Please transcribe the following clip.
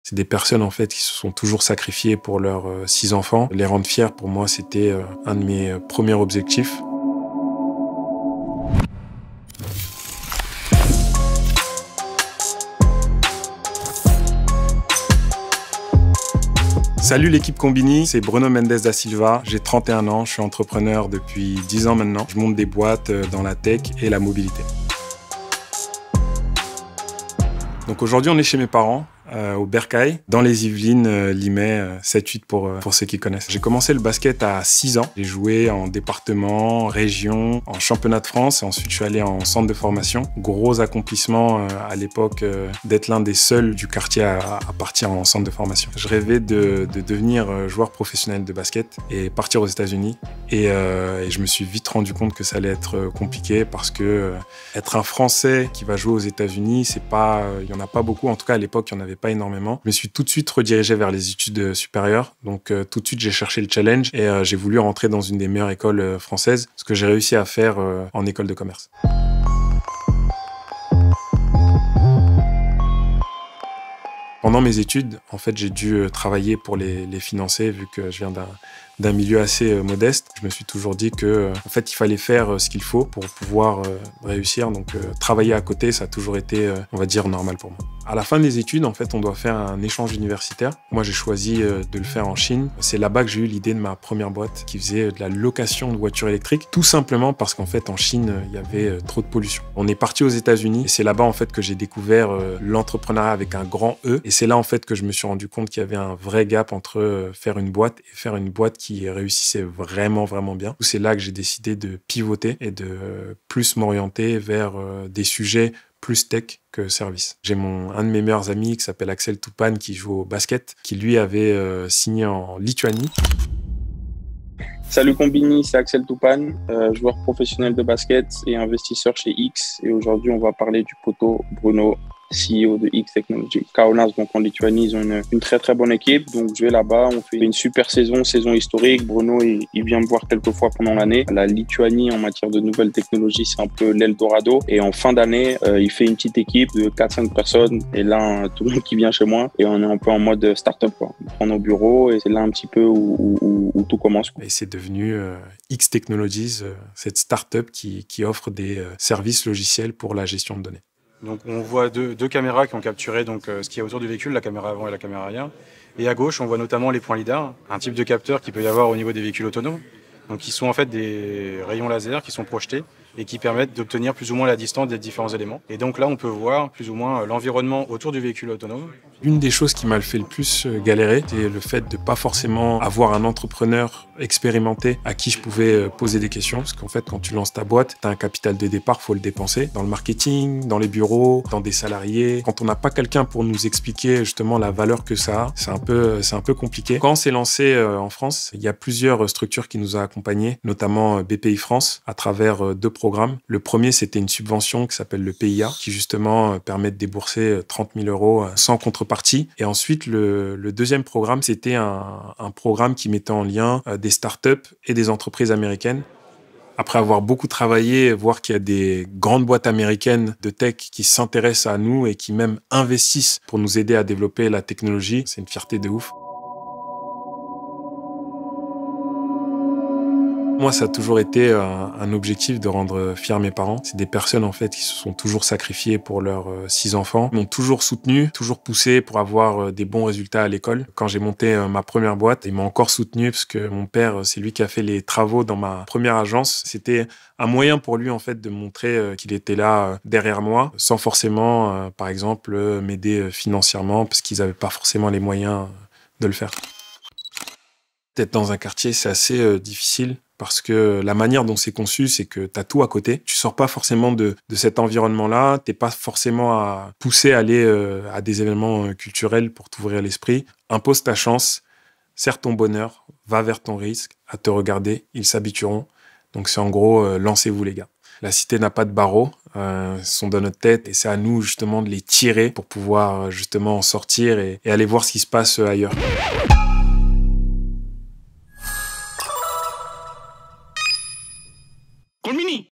C'est des personnes en fait qui se sont toujours sacrifiées pour leurs 6 enfants. Les rendre fiers, pour moi, c'était un de mes premiers objectifs. Salut l'équipe Combini, c'est Bruno Mendes da Silva, j'ai 31 ans, je suis entrepreneur depuis 10 ans maintenant. Je monte des boîtes dans la tech et la mobilité. Donc aujourd'hui on est chez mes parents, au Bercail, dans les Yvelines, Limay, 7-8 pour ceux qui connaissent. J'ai commencé le basket à 6 ans. J'ai joué en département, région, en championnat de France. Et ensuite, je suis allé en centre de formation. Gros accomplissement à l'époque d'être l'un des seuls du quartier à partir en centre de formation. Je rêvais de devenir joueur professionnel de basket et partir aux États-Unis. Et je me suis vite rendu compte que ça allait être compliqué parce que être un Français qui va jouer aux États-Unis, c'est pas, il y en a pas beaucoup. En tout cas, à l'époque, il y en avait pas énormément. Je me suis tout de suite redirigé vers les études supérieures. Donc tout de suite, j'ai cherché le challenge et j'ai voulu rentrer dans une des meilleures écoles françaises, ce que j'ai réussi à faire en école de commerce. Pendant mes études, en fait, j'ai dû travailler pour les financer vu que je viens d'un milieu assez modeste. Je me suis toujours dit que, en fait, il fallait faire ce qu'il faut pour pouvoir réussir. Donc, travailler à côté, ça a toujours été, on va dire, normal pour moi. À la fin des études, en fait, on doit faire un échange universitaire. Moi, j'ai choisi de le faire en Chine. C'est là-bas que j'ai eu l'idée de ma première boîte qui faisait de la location de voitures électriques, tout simplement parce qu'en fait, en Chine, il y avait trop de pollution. On est parti aux États-Unis et c'est là-bas, en fait, que j'ai découvert l'entrepreneuriat avec un grand E. Et c'est là, en fait, que je me suis rendu compte qu'il y avait un vrai gap entre faire une boîte et faire une boîte qui réussissait vraiment, vraiment bien. C'est là que j'ai décidé de pivoter et de plus m'orienter vers des sujets plus tech que service. J'ai un de mes meilleurs amis qui s'appelle Axel Toupane qui joue au basket, qui lui avait signé en Lituanie. Salut Combini, c'est Axel Toupane, joueur professionnel de basket et investisseur chez X. Et aujourd'hui, on va parler du poteau Bruno, CEO de X Technology. Kaunas, donc en Lituanie, ils ont une très très bonne équipe. Donc je vais là-bas, on fait une super saison historique. Bruno, il vient me voir quelques fois pendant l'année. La Lituanie, en matière de nouvelles technologies, c'est un peu l'Eldorado. Et en fin d'année, il fait une petite équipe de 4-5 personnes. Et là, tout le monde qui vient chez moi. Et on est un peu en mode start-up, quoi. On prend nos bureaux et c'est là un petit peu où tout commence, quoi. Et c'est devenu X Technologies, cette start-up qui offre des services logiciels pour la gestion de données. Donc on voit deux caméras qui ont capturé ce qui est autour du véhicule, la caméra avant et la caméra arrière. Et à gauche, on voit notamment les points lidar, un type de capteur qu'il peut y avoir au niveau des véhicules autonomes. Donc qui sont en fait des rayons laser qui sont projetés et qui permettent d'obtenir plus ou moins la distance des différents éléments. Et donc là, on peut voir plus ou moins l'environnement autour du véhicule autonome. Une des choses qui m'a fait le plus galérer, c'est le fait de pas forcément avoir un entrepreneur expérimenté à qui je pouvais poser des questions. Parce qu'en fait, quand tu lances ta boîte, tu as un capital de départ, faut le dépenser. Dans le marketing, dans les bureaux, dans des salariés. Quand on n'a pas quelqu'un pour nous expliquer justement la valeur que ça a, c'est un peu compliqué. Quand on s'est lancé en France, il y a plusieurs structures qui nous ont accompagnés, notamment BPI France, à travers 2 programmes. Le premier, c'était une subvention qui s'appelle le PIA, qui justement permet de débourser 30 000 € sans contrepartie. Et ensuite, le deuxième programme, c'était un programme qui mettait en lien des startups et des entreprises américaines. Après avoir beaucoup travaillé, voir qu'il y a des grandes boîtes américaines de tech qui s'intéressent à nous et qui même investissent pour nous aider à développer la technologie, c'est une fierté de ouf. Moi, ça a toujours été un objectif de rendre fiers mes parents. C'est des personnes, en fait, qui se sont toujours sacrifiées pour leurs 6 enfants. Ils m'ont toujours soutenu, toujours poussé pour avoir des bons résultats à l'école. Quand j'ai monté ma première boîte, ils m'ont encore soutenu parce que mon père, c'est lui qui a fait les travaux dans ma première agence. C'était un moyen pour lui, en fait, de montrer qu'il était là derrière moi, sans forcément, par exemple, m'aider financièrement parce qu'ils n'avaient pas forcément les moyens de le faire. Être dans un quartier, c'est assez difficile. Parce que la manière dont c'est conçu, c'est que tu as tout à côté. Tu sors pas forcément de cet environnement-là. T'es pas forcément poussé à aller à des événements culturels pour t'ouvrir l'esprit. Impose ta chance, serre ton bonheur, va vers ton risque. À te regarder, ils s'habitueront. Donc c'est en gros, lancez-vous les gars. La cité n'a pas de barreaux, sont dans notre tête et c'est à nous justement de les tirer pour pouvoir justement en sortir et aller voir ce qui se passe ailleurs. Combini.